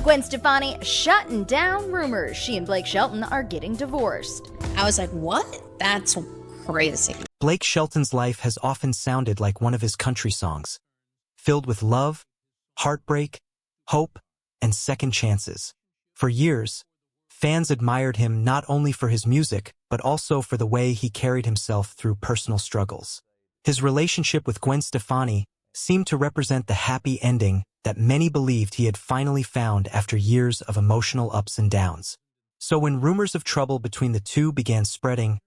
Gwen Stefani shutting down rumors she and Blake Shelton are getting divorced. I was like, what? That's crazy. Blake Shelton's life has often sounded like one of his country songs, filled with love, heartbreak, hope, and second chances. For years, fans admired him not only for his music, but also for the way he carried himself through personal struggles. His relationship with Gwen Stefani seemed to represent the happy ending that many believed he had finally found after years of emotional ups and downs. So when rumors of trouble between the two began spreading,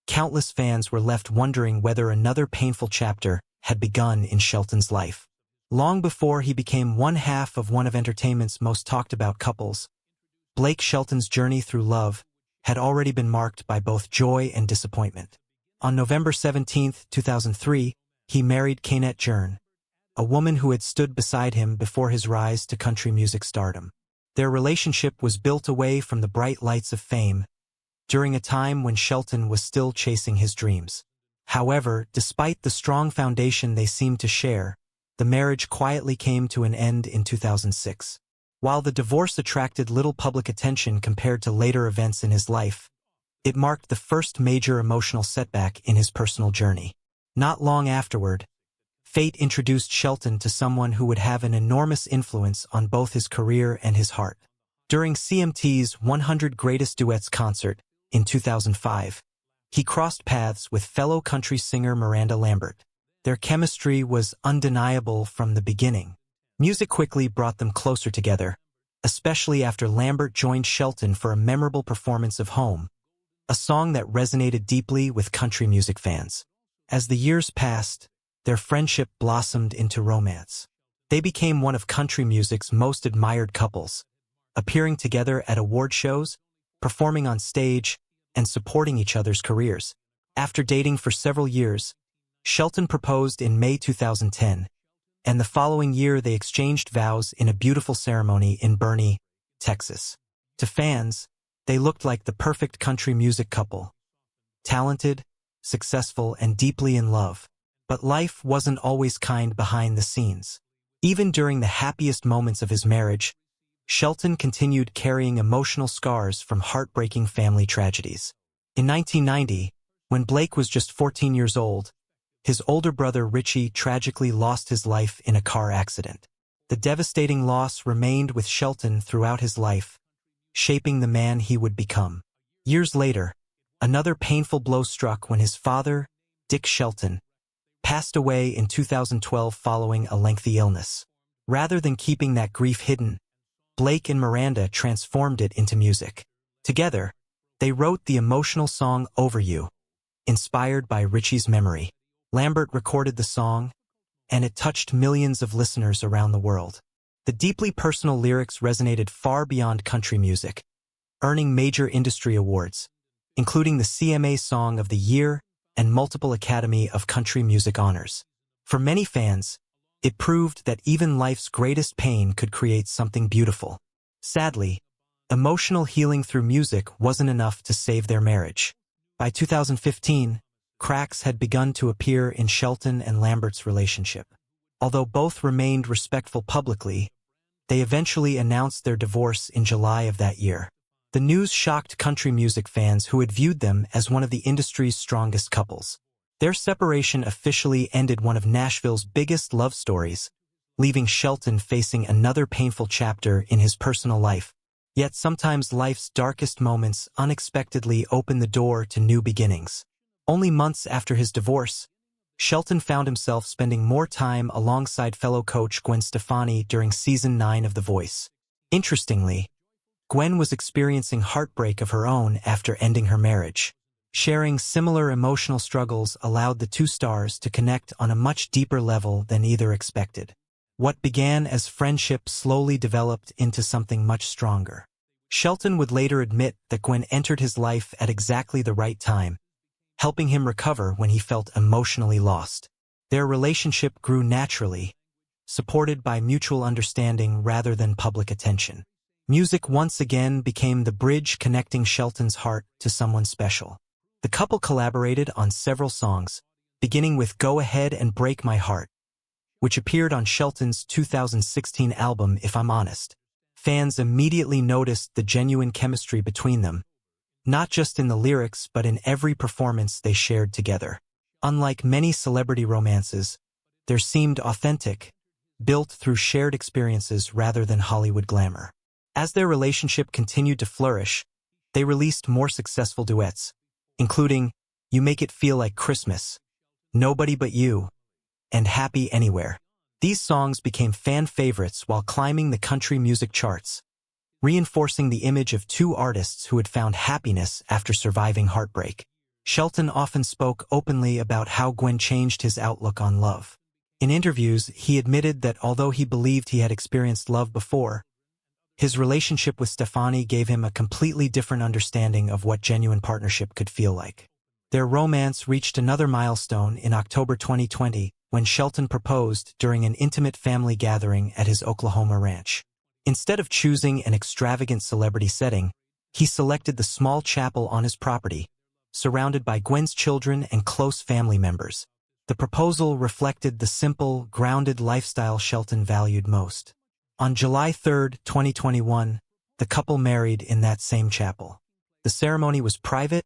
countless fans were left wondering whether another painful chapter had begun in Shelton's life. Long before he became one half of one of entertainment's most talked-about couples, Blake Shelton's journey through love had already been marked by both joy and disappointment. On November 17, 2003, he married Kaynette Gern, a woman who had stood beside him before his rise to country music stardom. Their relationship was built away from the bright lights of fame, during a time when Shelton was still chasing his dreams. However, despite the strong foundation they seemed to share, the marriage quietly came to an end in 2006. While the divorce attracted little public attention compared to later events in his life, it marked the first major emotional setback in his personal journey. Not long afterward, fate introduced Shelton to someone who would have an enormous influence on both his career and his heart. During CMT's 100 Greatest Duets concert in 2005, he crossed paths with fellow country singer Miranda Lambert. Their chemistry was undeniable from the beginning. Music quickly brought them closer together, especially after Lambert joined Shelton for a memorable performance of Home, a song that resonated deeply with country music fans. As the years passed, their friendship blossomed into romance. They became one of country music's most admired couples, appearing together at award shows, performing on stage, and supporting each other's careers. After dating for several years, Shelton proposed in May 2010, and the following year they exchanged vows in a beautiful ceremony in Boerne, Texas. To fans, they looked like the perfect country music couple. Talented, successful, and deeply in love. But life wasn't always kind behind the scenes. Even during the happiest moments of his marriage, Shelton continued carrying emotional scars from heartbreaking family tragedies. In 1990, when Blake was just 14 years old, his older brother Richie tragically lost his life in a car accident. The devastating loss remained with Shelton throughout his life, shaping the man he would become. Years later, another painful blow struck when his father, Dick Shelton, passed away in 2012 following a lengthy illness. Rather than keeping that grief hidden, Blake and Miranda transformed it into music. Together, they wrote the emotional song Over You, inspired by Richie's memory. Lambert recorded the song, and it touched millions of listeners around the world. The deeply personal lyrics resonated far beyond country music, earning major industry awards, including the CMA Song of the Year and multiple Academy of Country Music honors. For many fans, it proved that even life's greatest pain could create something beautiful. Sadly, emotional healing through music wasn't enough to save their marriage. By 2015, cracks had begun to appear in Shelton and Lambert's relationship. Although both remained respectful publicly, they eventually announced their divorce in July of that year. The news shocked country music fans who had viewed them as one of the industry's strongest couples. Their separation officially ended one of Nashville's biggest love stories, leaving Shelton facing another painful chapter in his personal life. Yet sometimes life's darkest moments unexpectedly open the door to new beginnings. Only months after his divorce, Shelton found himself spending more time alongside fellow coach Gwen Stefani during Season 9 of The Voice. Interestingly, Gwen was experiencing heartbreak of her own after ending her marriage. Sharing similar emotional struggles allowed the two stars to connect on a much deeper level than either expected. What began as friendship slowly developed into something much stronger. Shelton would later admit that Gwen entered his life at exactly the right time, helping him recover when he felt emotionally lost. Their relationship grew naturally, supported by mutual understanding rather than public attention. Music once again became the bridge connecting Shelton's heart to someone special. The couple collaborated on several songs, beginning with Go Ahead and Break My Heart, which appeared on Shelton's 2016 album If I'm Honest. Fans immediately noticed the genuine chemistry between them, not just in the lyrics but in every performance they shared together. Unlike many celebrity romances, theirs seemed authentic, built through shared experiences rather than Hollywood glamour. As their relationship continued to flourish, they released more successful duets, including You Make It Feel Like Christmas, Nobody But You, and Happy Anywhere. These songs became fan favorites while climbing the country music charts, reinforcing the image of two artists who had found happiness after surviving heartbreak. Shelton often spoke openly about how Gwen changed his outlook on love. In interviews, he admitted that although he believed he had experienced love before, his relationship with Stefani gave him a completely different understanding of what genuine partnership could feel like. Their romance reached another milestone in October 2020 when Shelton proposed during an intimate family gathering at his Oklahoma ranch. Instead of choosing an extravagant celebrity setting, he selected the small chapel on his property, surrounded by Gwen's children and close family members. The proposal reflected the simple, grounded lifestyle Shelton valued most. On July 3, 2021, the couple married in that same chapel. The ceremony was private,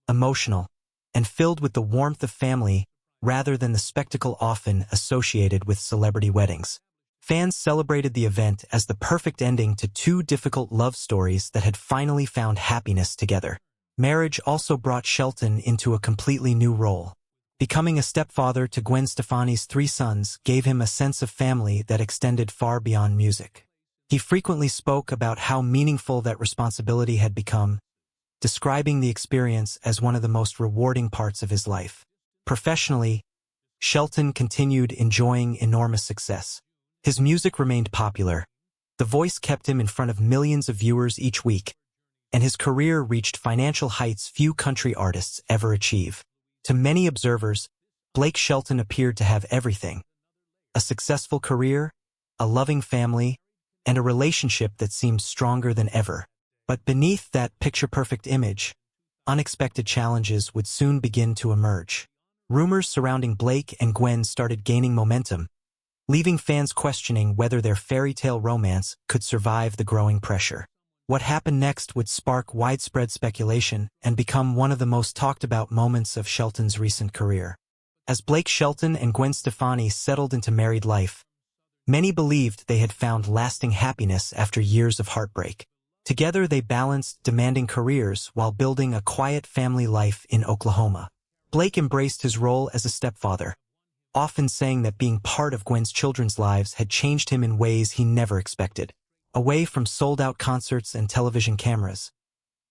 emotional, and filled with the warmth of family rather than the spectacle often associated with celebrity weddings. Fans celebrated the event as the perfect ending to two difficult love stories that had finally found happiness together. Marriage also brought Shelton into a completely new role. Becoming a stepfather to Gwen Stefani's 3 sons gave him a sense of family that extended far beyond music. He frequently spoke about how meaningful that responsibility had become, describing the experience as one of the most rewarding parts of his life. Professionally, Shelton continued enjoying enormous success. His music remained popular. The Voice kept him in front of millions of viewers each week, and his career reached financial heights few country artists ever achieve. To many observers, Blake Shelton appeared to have everything: a successful career, a loving family, and a relationship that seemed stronger than ever. But beneath that picture-perfect image, unexpected challenges would soon begin to emerge. Rumors surrounding Blake and Gwen started gaining momentum, leaving fans questioning whether their fairy tale romance could survive the growing pressure. What happened next would spark widespread speculation and become one of the most talked about moments of Shelton's recent career. As Blake Shelton and Gwen Stefani settled into married life, many believed they had found lasting happiness after years of heartbreak. Together they balanced demanding careers while building a quiet family life in Oklahoma. Blake embraced his role as a stepfather, often saying that being part of Gwen's children's lives had changed him in ways he never expected. Away from sold-out concerts and television cameras,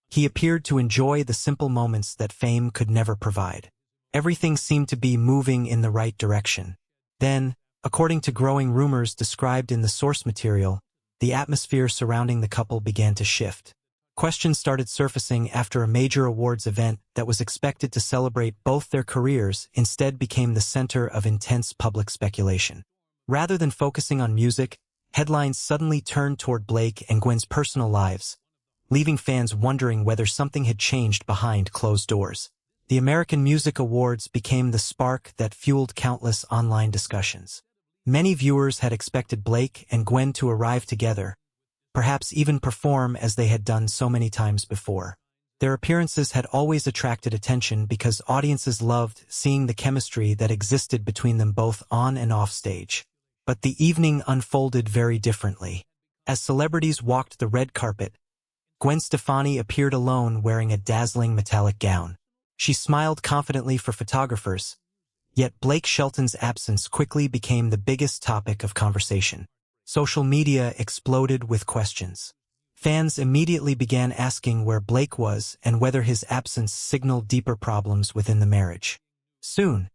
he appeared to enjoy the simple moments that fame could never provide. Everything seemed to be moving in the right direction. Then, according to growing rumors described in the source material, the atmosphere surrounding the couple began to shift. Questions started surfacing after a major awards event that was expected to celebrate both their careers instead became the center of intense public speculation. Rather than focusing on music, headlines suddenly turned toward Blake and Gwen's personal lives, leaving fans wondering whether something had changed behind closed doors. The American Music Awards became the spark that fueled countless online discussions. Many viewers had expected Blake and Gwen to arrive together, perhaps even perform as they had done so many times before. Their appearances had always attracted attention because audiences loved seeing the chemistry that existed between them both on and off stage. But the evening unfolded very differently. As celebrities walked the red carpet, Gwen Stefani appeared alone wearing a dazzling metallic gown. She smiled confidently for photographers, yet Blake Shelton's absence quickly became the biggest topic of conversation. Social media exploded with questions. Fans immediately began asking where Blake was and whether his absence signaled deeper problems within the marriage. Soon,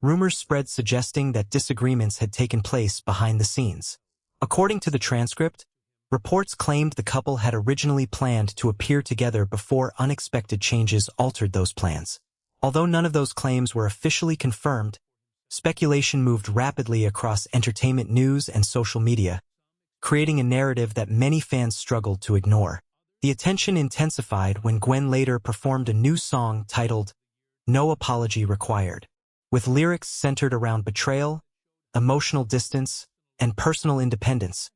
rumors spread suggesting that disagreements had taken place behind the scenes. According to the transcript, reports claimed the couple had originally planned to appear together before unexpected changes altered those plans. Although none of those claims were officially confirmed, speculation moved rapidly across entertainment news and social media, creating a narrative that many fans struggled to ignore. The attention intensified when Gwen later performed a new song titled No Apology Required. With lyrics centered around betrayal, emotional distance, and personal independence,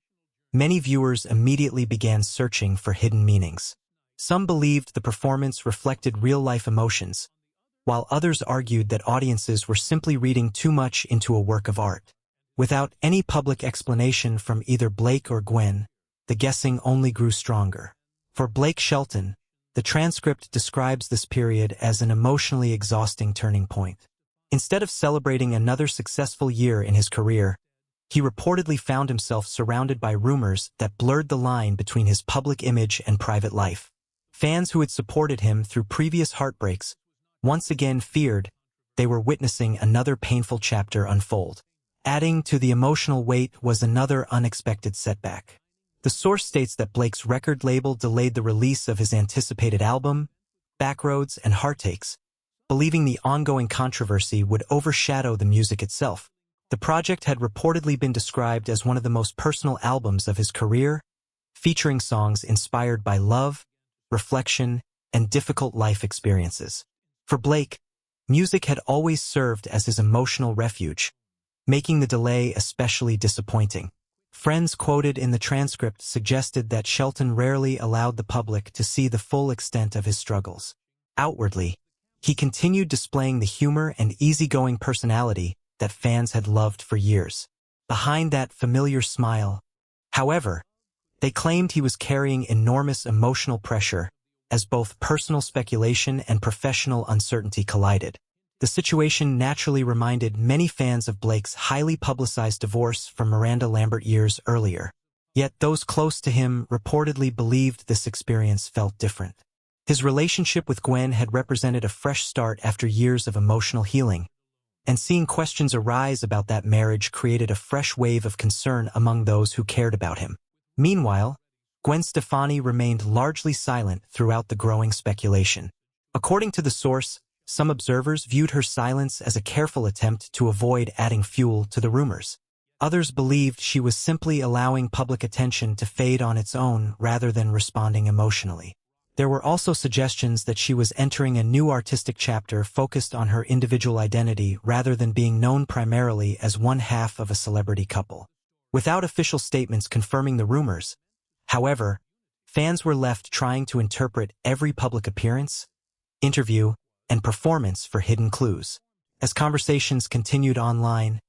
many viewers immediately began searching for hidden meanings. Some believed the performance reflected real-life emotions, while others argued that audiences were simply reading too much into a work of art. Without any public explanation from either Blake or Gwen, the guessing only grew stronger. For Blake Shelton, the transcript describes this period as an emotionally exhausting turning point. Instead of celebrating another successful year in his career, he reportedly found himself surrounded by rumors that blurred the line between his public image and private life. Fans who had supported him through previous heartbreaks once again feared they were witnessing another painful chapter unfold. Adding to the emotional weight was another unexpected setback. The source states that Blake's record label delayed the release of his anticipated album, Backroads and Heartaches, believing the ongoing controversy would overshadow the music itself. The project had reportedly been described as one of the most personal albums of his career, featuring songs inspired by love, reflection, and difficult life experiences. For Blake, music had always served as his emotional refuge, making the delay especially disappointing. Friends quoted in the transcript suggested that Shelton rarely allowed the public to see the full extent of his struggles. Outwardly, he continued displaying the humor and easygoing personality that fans had loved for years. Behind that familiar smile, however, they claimed he was carrying enormous emotional pressure as both personal speculation and professional uncertainty collided. The situation naturally reminded many fans of Blake's highly publicized divorce from Miranda Lambert years earlier. Yet those close to him reportedly believed this experience felt different. His relationship with Gwen had represented a fresh start after years of emotional healing, and seeing questions arise about that marriage created a fresh wave of concern among those who cared about him. Meanwhile, Gwen Stefani remained largely silent throughout the growing speculation. According to the source, some observers viewed her silence as a careful attempt to avoid adding fuel to the rumors. Others believed she was simply allowing public attention to fade on its own rather than responding emotionally. There were also suggestions that she was entering a new artistic chapter focused on her individual identity rather than being known primarily as one half of a celebrity couple. Without official statements confirming the rumors, however, fans were left trying to interpret every public appearance, interview, and performance for hidden clues. As conversations continued online,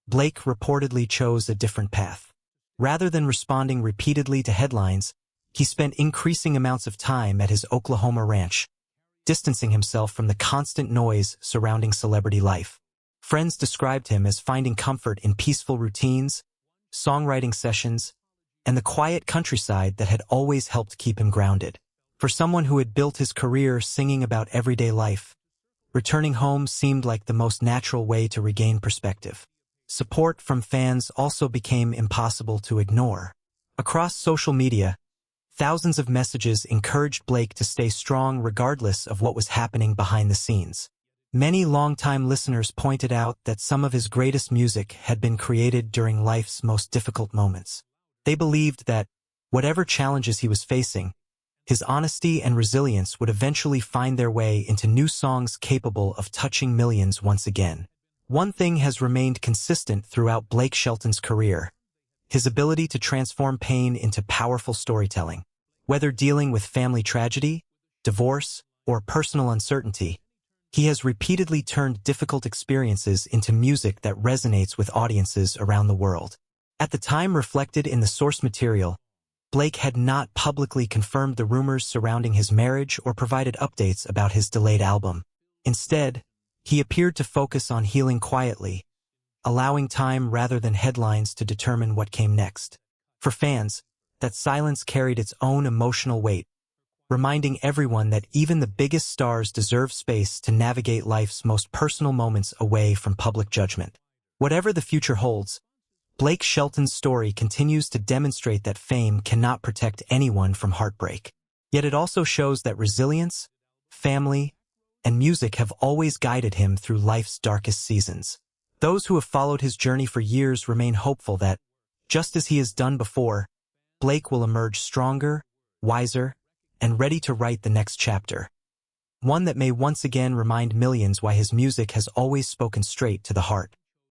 Blake reportedly chose a different path. Rather than responding repeatedly to headlines, he spent increasing amounts of time at his Oklahoma ranch, distancing himself from the constant noise surrounding celebrity life. Friends described him as finding comfort in peaceful routines, songwriting sessions, and the quiet countryside that had always helped keep him grounded. For someone who had built his career singing about everyday life, returning home seemed like the most natural way to regain perspective. Support from fans also became impossible to ignore. Across social media, thousands of messages encouraged Blake to stay strong regardless of what was happening behind the scenes. Many longtime listeners pointed out that some of his greatest music had been created during life's most difficult moments. They believed that, whatever challenges he was facing, his honesty and resilience would eventually find their way into new songs capable of touching millions once again. One thing has remained consistent throughout Blake Shelton's career: his ability to transform pain into powerful storytelling. Whether dealing with family tragedy, divorce, or personal uncertainty, he has repeatedly turned difficult experiences into music that resonates with audiences around the world. At the time reflected in the source material, Blake had not publicly confirmed the rumors surrounding his marriage or provided updates about his delayed album. Instead, he appeared to focus on healing quietly, allowing time rather than headlines to determine what came next. For fans, that silence carried its own emotional weight, reminding everyone that even the biggest stars deserve space to navigate life's most personal moments away from public judgment. Whatever the future holds, Blake Shelton's story continues to demonstrate that fame cannot protect anyone from heartbreak. Yet it also shows that resilience, family, and music have always guided him through life's darkest seasons. Those who have followed his journey for years remain hopeful that, just as he has done before, Blake will emerge stronger, wiser, and ready to write the next chapter. One that may once again remind millions why his music has always spoken straight to the heart.